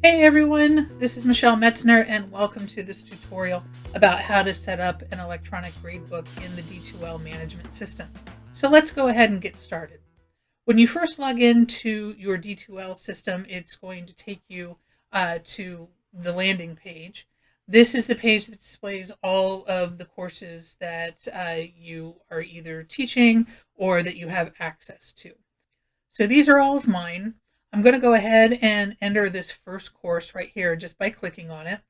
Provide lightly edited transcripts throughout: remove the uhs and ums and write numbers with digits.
Hey everyone, this is Michelle Metzner and welcome to this tutorial about how to set up an electronic gradebook in the D2L management system. So let's go ahead and get started. When you first log into your D2L system, it's going to take you to the landing page. This is the page that displays all of the courses that you are either teaching or that you have access to. So these are all of mine. I'm going to go ahead and enter this first course right here just by clicking on it.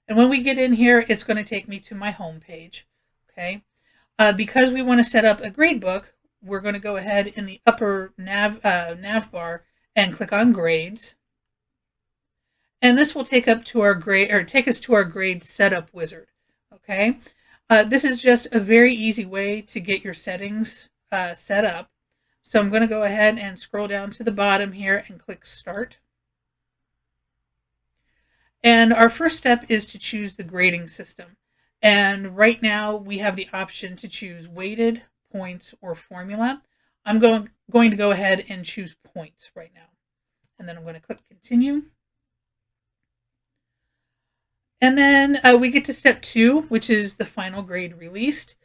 And when we get in here, it's going to take me to my home page. Okay. Because we want to set up a gradebook, we're going to go ahead in the upper nav bar and click on grades. And this will take us to our grade setup wizard. Okay. This is just a very easy way to get your settings set up. So I'm going to go ahead and scroll down to the bottom here and click Start. And our first step is to choose the grading system. And right now we have the option to choose weighted, points, or formula. I'm going to go ahead and choose points right now. And then I'm going to click Continue. And then we get to step 2, which is the final grade released.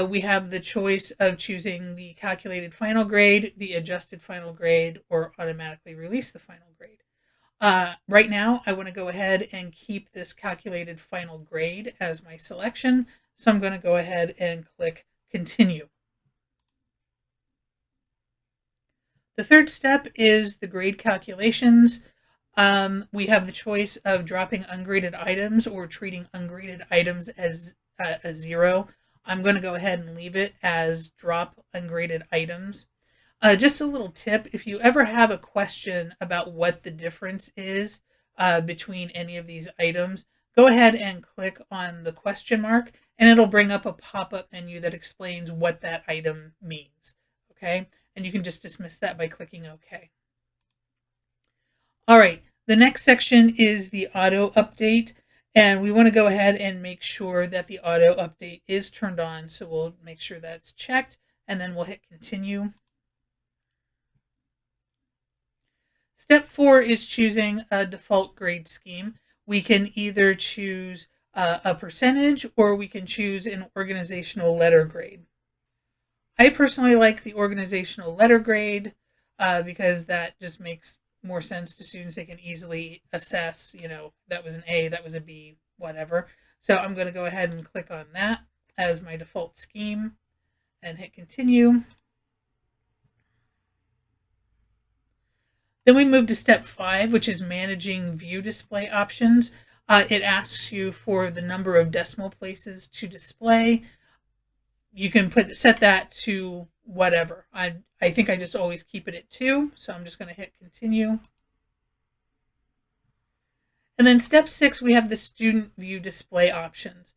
We have the choice of choosing the calculated final grade, the adjusted final grade, or automatically release the final grade. Right now, I want to go ahead and keep this calculated final grade as my selection. So I'm going to go ahead and click Continue. The third step is the grade calculations. We have the choice of dropping ungraded items or treating ungraded items as a 0. I'm going to go ahead and leave it as drop ungraded items. Just a little tip, if you ever have a question about what the difference is between any of these items, go ahead and click on the question mark and it'll bring up a pop-up menu that explains what that item means. Okay, and you can just dismiss that by clicking OK. All right, the next section is the auto update. And we want to go ahead and make sure that the auto update is turned on. So we'll make sure that's checked and then we'll hit Continue. Step 4 is choosing a default grade scheme. We can either choose a percentage or we can choose an organizational letter grade. I personally like the organizational letter grade because that just makes more sense to students. They can easily assess, that was an A, that was a B, whatever. So I'm going to go ahead and click on that as my default scheme and hit Continue. Then we move to step 5, which is managing view display options. It asks you for the number of decimal places to display. You can set that to whatever. I think I just always keep it at 2, so I'm just going to hit Continue. And then step 6, we have the student view display options.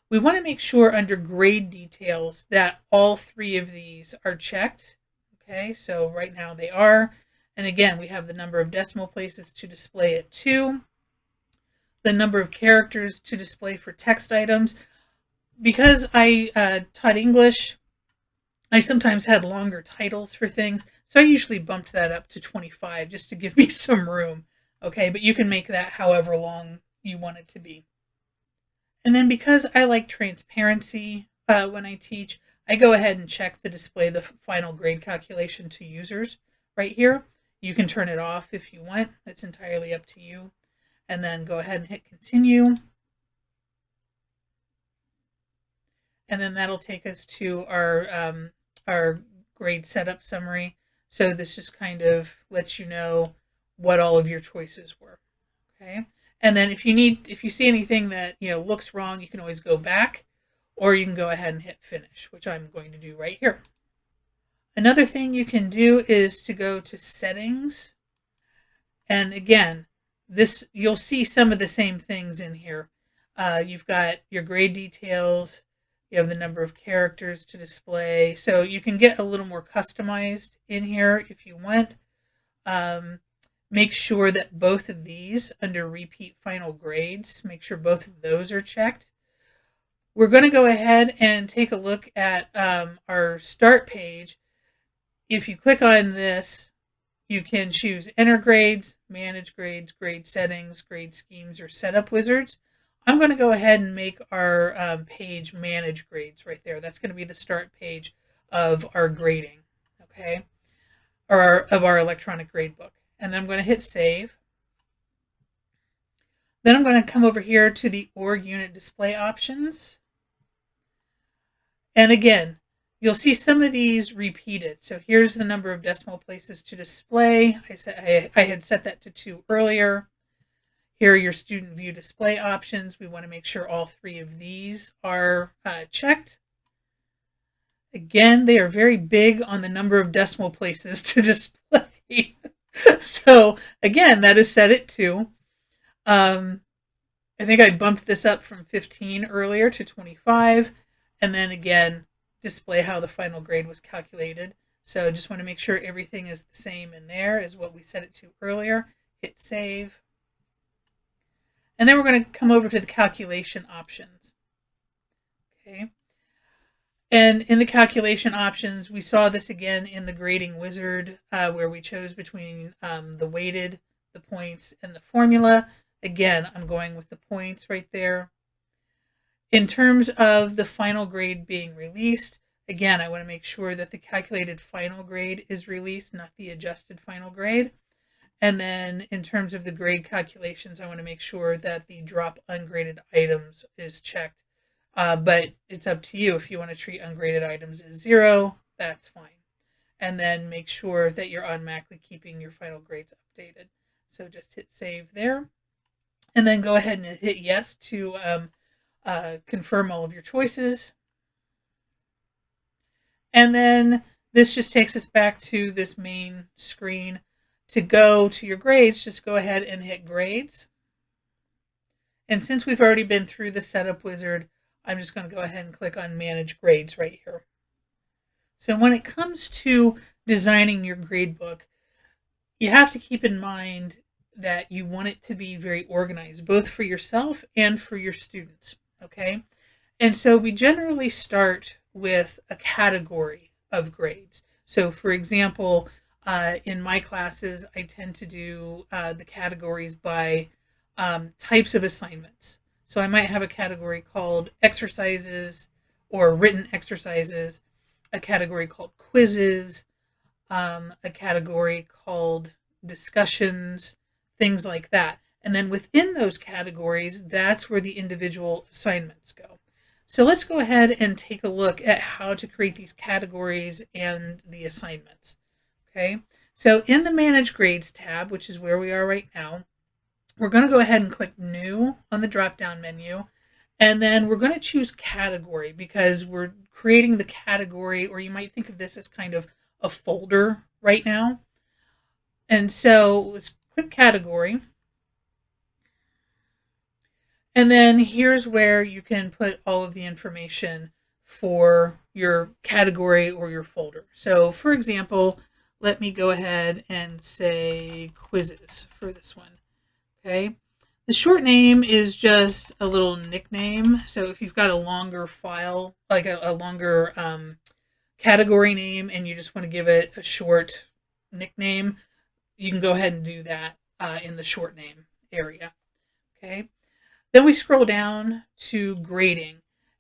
We want to make sure under grade details that all 3 of these are checked. Okay, so right now they are. And again, we have the number of decimal places to display at 2, the number of characters to display for text items. Because I taught English, I sometimes had longer titles for things, so I usually bumped that up to 25 just to give me some room. Okay, but you can make that however long you want it to be. And then because I like transparency when I teach, I go ahead and check the display the final grade calculation to users right here. You can turn it off if you want. It's entirely up to you. And then go ahead and hit Continue. And then that'll take us to our grade setup summary. So this just kind of lets you know what all of your choices were. Okay. And then if you see anything that looks wrong, you can always go back, or you can go ahead and hit Finish, which I'm going to do right here. Another thing you can do is to go to Settings. And again, you'll see some of the same things in here. You've got your grade details. You have the number of characters to display. So you can get a little more customized in here if you want. Make sure that both of these under repeat final grades, make sure both of those are checked. We're going to go ahead and take a look at our start page. If you click on this, you can choose enter grades, manage grades, grade settings, grade schemes, or setup wizards. I'm going to go ahead and make our page manage grades right there. That's going to be the start page of our grading, okay, or of our electronic gradebook. And then I'm going to hit save. Then I'm going to come over here to the org unit display options. And again, you'll see some of these repeated. So here's the number of decimal places to display. I had set that to 2 earlier. Here are your student view display options. We want to make sure all 3 of these are checked. Again, they are very big on the number of decimal places to display. So again, that is set at 2. I think I bumped this up from 15 earlier to 25. And then again, display how the final grade was calculated. So just want to make sure everything is the same in there as what we set it to earlier. Hit save. And then we're going to come over to the calculation options. Okay. And in the calculation options, we saw this again in the grading wizard where we chose between the weighted, the points, and the formula. Again, I'm going with the points right there. In terms of the final grade being released, again, I want to make sure that the calculated final grade is released, not the adjusted final grade. And then in terms of the grade calculations, I want to make sure that the drop ungraded items is checked. But it's up to you. If you want to treat ungraded items as 0, that's fine. And then make sure that you're automatically keeping your final grades updated. So just hit save there. And then go ahead and hit yes to confirm all of your choices. And then this just takes us back to this main screen. To go to your grades, just go ahead and hit grades. And since we've already been through the setup wizard, I'm just going to go ahead and click on manage grades right here. So when it comes to designing your gradebook, you have to keep in mind that you want it to be very organized, both for yourself and for your students, okay? And so we generally start with a category of grades. So for example, in my classes, I tend to do the categories by types of assignments. So I might have a category called exercises or written exercises, a category called quizzes, a category called discussions, things like that. And then within those categories, that's where the individual assignments go. So let's go ahead and take a look at how to create these categories and the assignments. Okay, so in the Manage Grades tab, which is where we are right now, we're going to go ahead and click New on the drop-down menu, and then we're going to choose Category because we're creating the category, or you might think of this as kind of a folder right now. And so let's click Category. And then here's where you can put all of the information for your category or your folder. So for example, let me go ahead and say quizzes for this one. Okay. The short name is just a little nickname. So if you've got a longer file, like a longer category name, and you just want to give it a short nickname, you can go ahead and do that in the short name area. Okay. Then we scroll down to grading,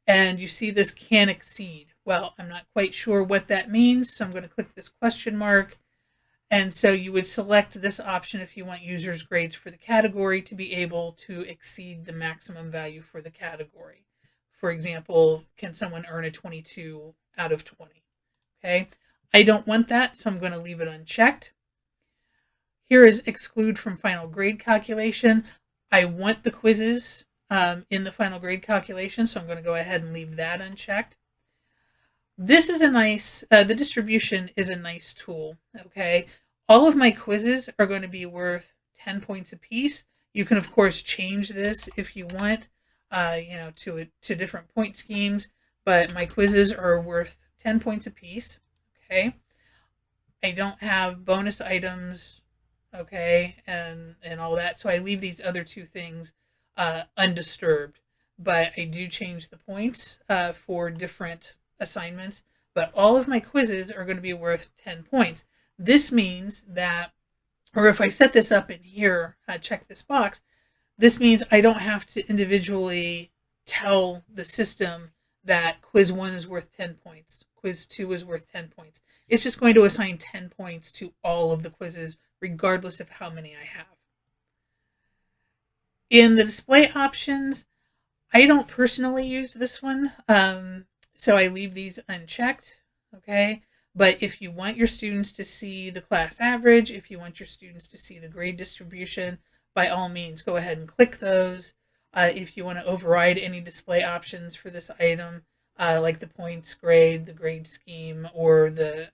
and you see this can exceed. Well, I'm not quite sure what that means, so I'm going to click this question mark. And so you would select this option if you want users' grades for the category to be able to exceed the maximum value for the category. For example, can someone earn a 22 out of 20? Okay, I don't want that, so I'm going to leave it unchecked. Here is exclude from final grade calculation. I want the quizzes in the final grade calculation, so I'm going to go ahead and leave that unchecked. This is a nice, the distribution is a nice tool, okay? All of my quizzes are going to be worth 10 points apiece. You can, of course, change this if you want, to different point schemes, but my quizzes are worth 10 points apiece, okay? I don't have bonus items, okay, and all that, so I leave these other 2 things undisturbed, but I do change the points for different assignments, but all of my quizzes are going to be worth 10 points. This means that or if I set this up in here, check this box, this means I don't have to individually tell the system that quiz 1 is worth 10 points, quiz 2 is worth 10 points. It's just going to assign 10 points to all of the quizzes, regardless of how many I have. In the display options, I don't personally use this one, so I leave these unchecked, okay? But if you want your students to see the class average, if you want your students to see the grade distribution, by all means, go ahead and click those. If you want to override any display options for this item, like the points grade, the grade scheme, or the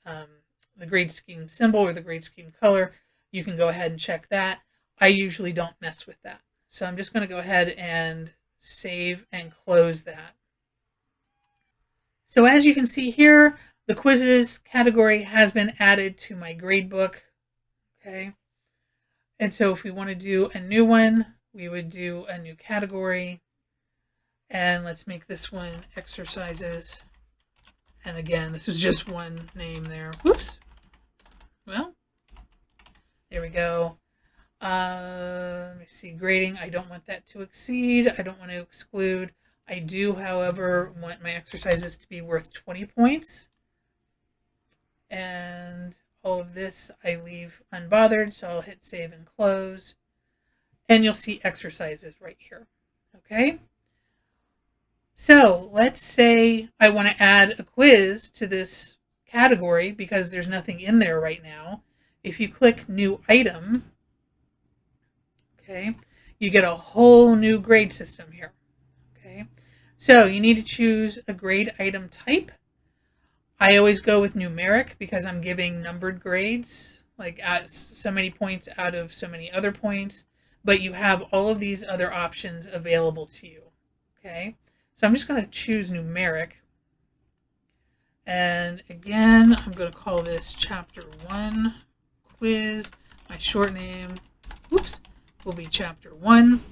grade scheme symbol or the grade scheme color, you can go ahead and check that. I usually don't mess with that. So I'm just going to go ahead and save and close that. So as you can see here, the quizzes category has been added to my gradebook. Okay. And so if we want to do a new one, we would do a new category. And let's make this one exercises. And again, this is just one name there. Whoops. Well, there we go. Let me see, grading. I don't want that to exceed. I don't want to exclude. I do, however, want my exercises to be worth 20 points. And all of this I leave unbothered, so I'll hit save and close. And you'll see exercises right here. Okay? So let's say I want to add a quiz to this category because there's nothing in there right now. If you click new item, okay, you get a whole new grade system here. Okay, so you need to choose a grade item type. I always go with numeric because I'm giving numbered grades, like at so many points out of so many other points, but you have all of these other options available to you. Okay, so I'm just going to choose numeric. And again, I'm going to call this chapter 1 quiz. My short name, whoops, will be chapter 1.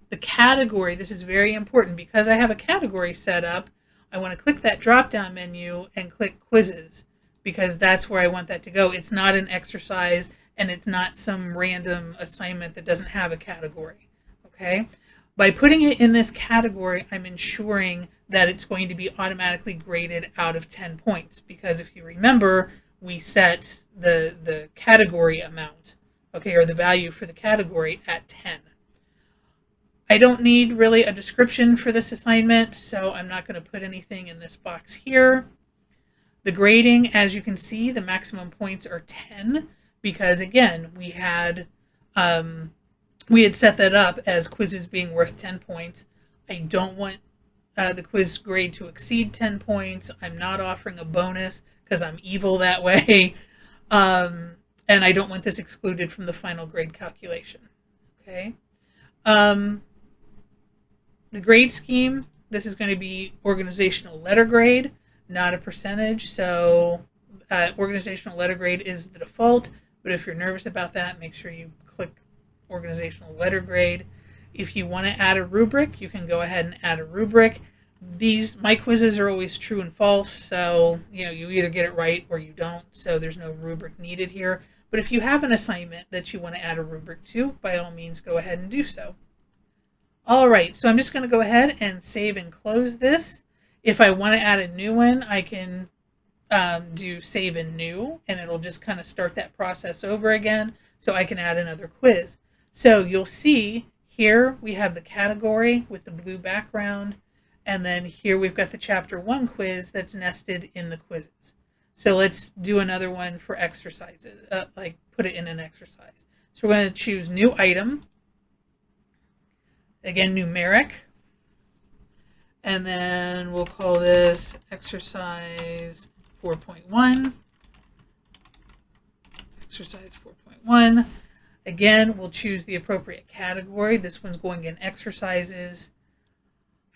The category, this is very important because I have a category set up. I want to click that drop-down menu and click quizzes because that's where I want that to go. It's not an exercise and it's not some random assignment that doesn't have a category. Okay? By putting it in this category, I'm ensuring that it's going to be automatically graded out of 10 points because if you remember, we set the category amount, okay, or the value for the category at 10. I don't need really a description for this assignment, so I'm not going to put anything in this box here. The grading, as you can see, the maximum points are 10 because, again, we had set that up as quizzes being worth 10 points. I don't want the quiz grade to exceed 10 points. I'm not offering a bonus because I'm evil that way. And I don't want this excluded from the final grade calculation. Okay. The grade scheme, this is going to be organizational letter grade, not a percentage. So organizational letter grade is the default. But if you're nervous about that, make sure you click organizational letter grade. If you want to add a rubric, you can go ahead and add a rubric. My quizzes are always true and false, so you either get it right or you don't, so there's no rubric needed here. But if you have an assignment that you want to add a rubric to, by all means go ahead and do so. All right, so I'm just going to go ahead and save and close this. If I want to add a new one, I can do save and new, and it'll just kind of start that process over again, so I can add another quiz. So you'll see here we have the category with the blue background, and then here we've got the chapter 1 quiz that's nested in the quizzes. So let's do another one for exercises, like put it in an exercise. So we're going to choose new item, again numeric, and then we'll call this exercise 4.1. Exercise 4.1. Again, we'll choose the appropriate category. This one's going in exercises.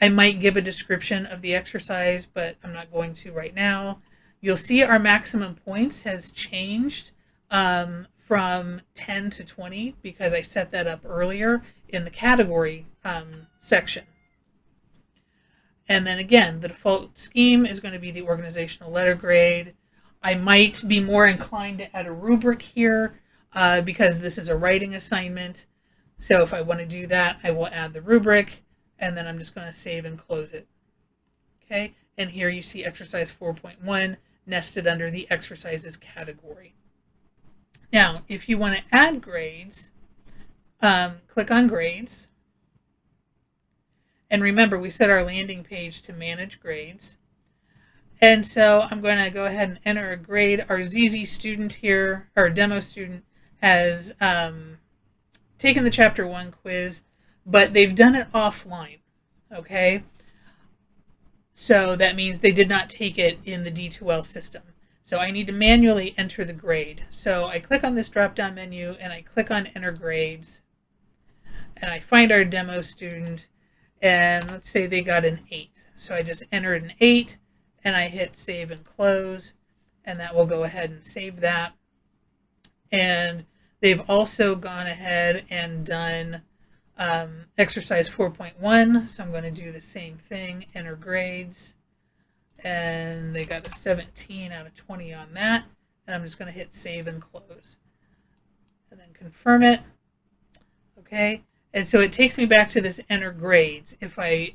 I might give a description of the exercise, but I'm not going to right now. You'll see our maximum points has changed from 10 to 20 because I set that up earlier in the category section. And then again, the default scheme is going to be the organizational letter grade. I might be more inclined to add a rubric here because this is a writing assignment. So if I want to do that, I will add the rubric, and then I'm just going to save and close it. Okay, and here you see exercise 4.1 nested under the exercises category. Now, if you want to add grades, click on grades. And remember, we set our landing page to manage grades. And so I'm going to go ahead and enter a grade. Our ZZ student here, our demo student, has taken the Chapter 1 quiz, but they've done it offline, okay? So that means they did not take it in the D2L system. So I need to manually enter the grade. So I click on this drop-down menu, and I click on Enter Grades. And I find our demo student, and let's say they got an 8. So I just entered an 8, and I hit Save and Close, and that will go ahead and save that. And they've also gone ahead and done exercise 4.1, so I'm going to do the same thing, enter grades, and they got a 17 out of 20 on that, and I'm just going to hit save and close, and then confirm it. Okay, and so it takes me back to this enter grades. If I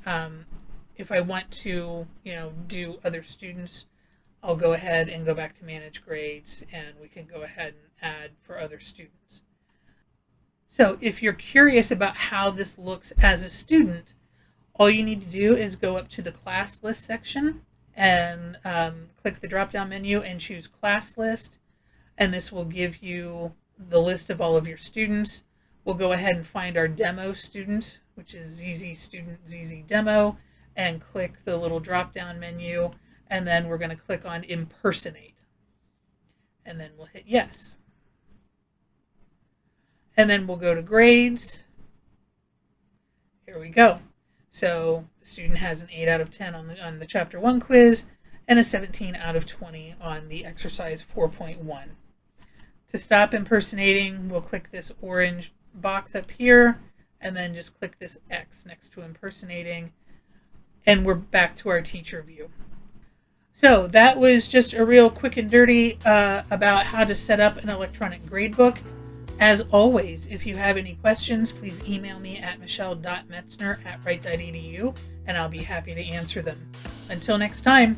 want to, do other students, I'll go ahead and go back to manage grades, and we can go ahead and add for other students. So if you're curious about how this looks as a student, all you need to do is go up to the class list section and click the drop-down menu and choose class list. And this will give you the list of all of your students. We'll go ahead and find our demo student, which is ZZ student ZZ demo, and click the little drop-down menu. And then we're going to click on impersonate. And then we'll hit yes. And then we'll go to grades. Here we go. So the student has an 8 out of 10 on the Chapter 1 quiz and a 17 out of 20 on the exercise 4.1. To stop impersonating, we'll click this orange box up here and then just click this X next to impersonating, and we're back to our teacher view. So that was just a real quick and dirty about how to set up an electronic gradebook. As always, if you have any questions, please email me at michelle.metzner@right.edu, and I'll be happy to answer them. Until next time.